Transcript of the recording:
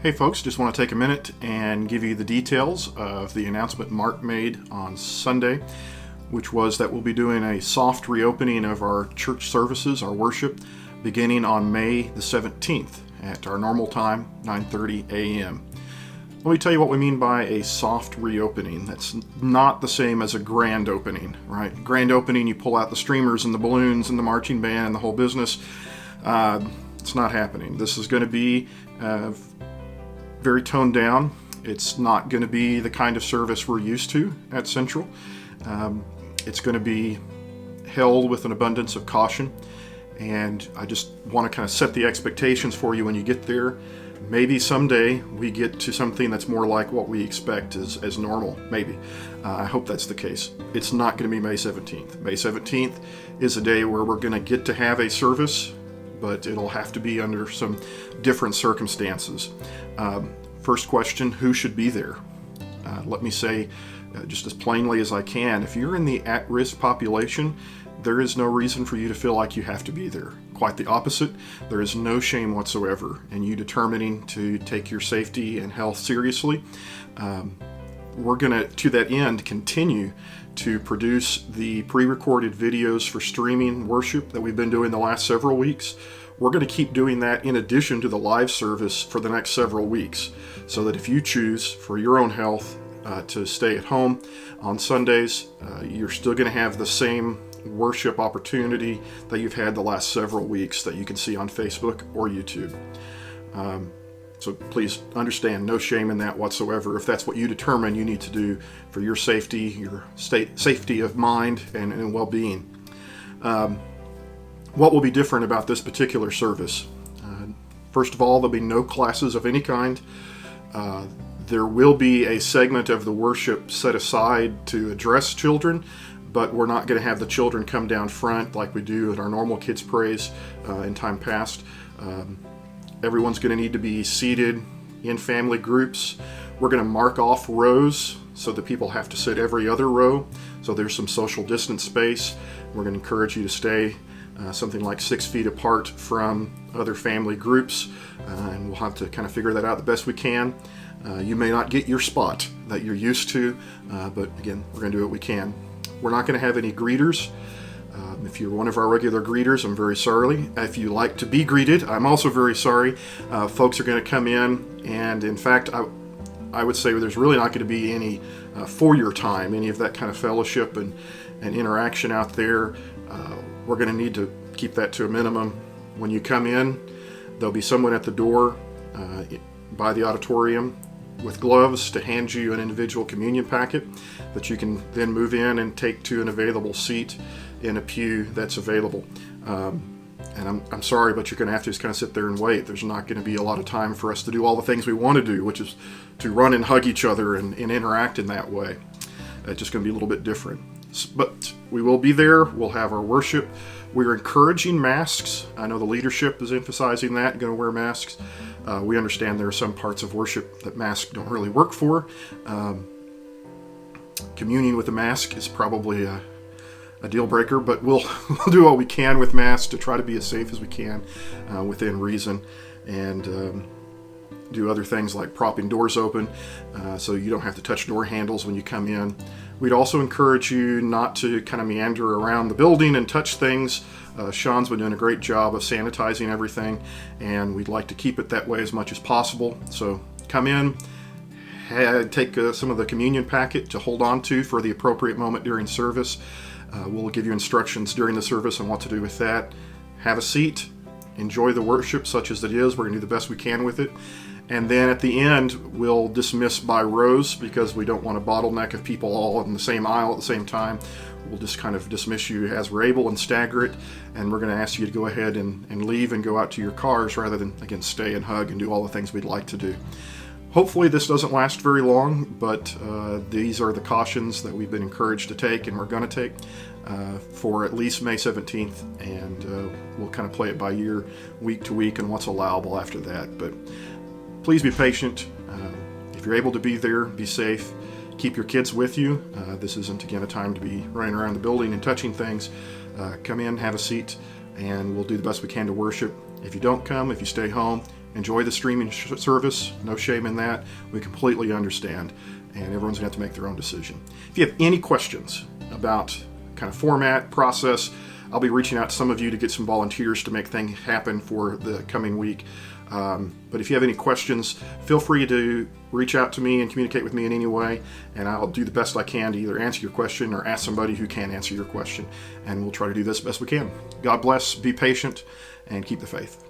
Hey folks, just want to take a minute and give you the details of the announcement Mark made on Sunday, which was that we'll be doing a soft reopening of our church services, our worship, beginning on May the 17th at our normal time, 9:30 a.m. Let me tell you what we mean by a soft reopening. That's not the same as a grand opening, right? Grand opening, you pull out the streamers and the balloons and the marching band and the whole business. It's not happening. This is going to be very toned down. It's not going to be the kind of service we're used to at Central. It's going to be held with an abundance of caution, and I just want to kind of set the expectations for you when you get there. Maybe someday we get to something that's more like what we expect as normal, maybe. I hope that's the case. It's not going to be May 17th. May 17th is a day where we're going to get to have a service, but it'll have to be under some different circumstances. First question, who should be there? Let me say just as plainly as I can, if you're in the at-risk population, there is no reason for you to feel like you have to be there. Quite the opposite. There is no shame whatsoever in you determining to take your safety and health seriously. We're going to that end, continue to produce the pre-recorded videos for streaming worship that we've been doing the last several weeks. We're going to keep doing that in addition to the live service for the next several weeks, so that if you choose for your own health to stay at home on Sundays, you're still going to have the same worship opportunity that you've had the last several weeks that you can see on Facebook or YouTube. So please understand, no shame in that whatsoever if that's what you determine you need to do for your safety, your safety of mind and well-being. What will be different about this particular service? First of all, there'll be no classes of any kind. There will be a segment of the worship set aside to address children, but we're not going to have the children come down front like we do at our normal kids' praise in time past. Everyone's going to need to be seated in family groups. We're going to mark off rows so that people have to sit every other row, so there's some social distance space. We're going to encourage you to stay something like 6 feet apart from other family groups, and we'll have to kind of figure that out the best we can. You may not get your spot that you're used to, but again, we're going to do what we can. We're not going to have any greeters. If you're one of our regular greeters, I'm very sorry. If you like to be greeted, I'm also very sorry. Folks are going to come in, and in fact, I would say there's really not going to be any Foyer time, any of that kind of fellowship and interaction out there. We're going to need to keep that to a minimum. When you come in, there'll be someone at the door by the auditorium with gloves to hand you an individual communion packet that you can then move in and take to an available seat in a pew that's available. And I'm sorry, but you're going to have to just kind of sit there and wait. There's not going to be a lot of time for us to do all the things we want to do, which is to run and hug each other and interact in that way. It's just going to be a little bit different. But we will be there. We'll have our worship. We're encouraging masks. I know the leadership is emphasizing that, going to wear masks. We understand there are some parts of worship that masks don't really work for. Communing with a mask is probably a deal breaker, but we'll do what we can with masks to try to be as safe as we can within reason, and do other things like propping doors open so you don't have to touch door handles when you come in. We'd also encourage you not to kind of meander around the building and touch things. Sean's been doing a great job of sanitizing everything, and we'd like to keep it that way as much as possible. So come in, take some of the communion packet to hold on to for the appropriate moment during service. We'll give you instructions during the service on what to do with that. Have a seat, enjoy the worship such as it is. We're going to do the best we can with it. And then at the end, we'll dismiss by rows because we don't want a bottleneck of people all in the same aisle at the same time. We'll just kind of dismiss you as we're able and stagger it. And we're going to ask you to go ahead and leave and go out to your cars rather than, again, stay and hug and do all the things we'd like to do. Hopefully this doesn't last very long, but these are the cautions that we've been encouraged to take and we're going to take for at least May 17th. And we'll kind of play it by ear, week to week, and what's allowable after that. But please be patient. If you're able to be there, be safe. Keep your kids with you. This isn't, again, a time to be running around the building and touching things. Come in, have a seat, and we'll do the best we can to worship. If you don't come, if you stay home, enjoy the streaming service. No shame in that. We completely understand, and everyone's going to have to make their own decision. If you have any questions about kind of format, process, I'll be reaching out to some of you to get some volunteers to make things happen for the coming week. But if you have any questions, feel free to reach out to me and communicate with me in any way, and I'll do the best I can to either answer your question or ask somebody who can answer your question, and we'll try to do this best we can. God bless, be patient, and keep the faith.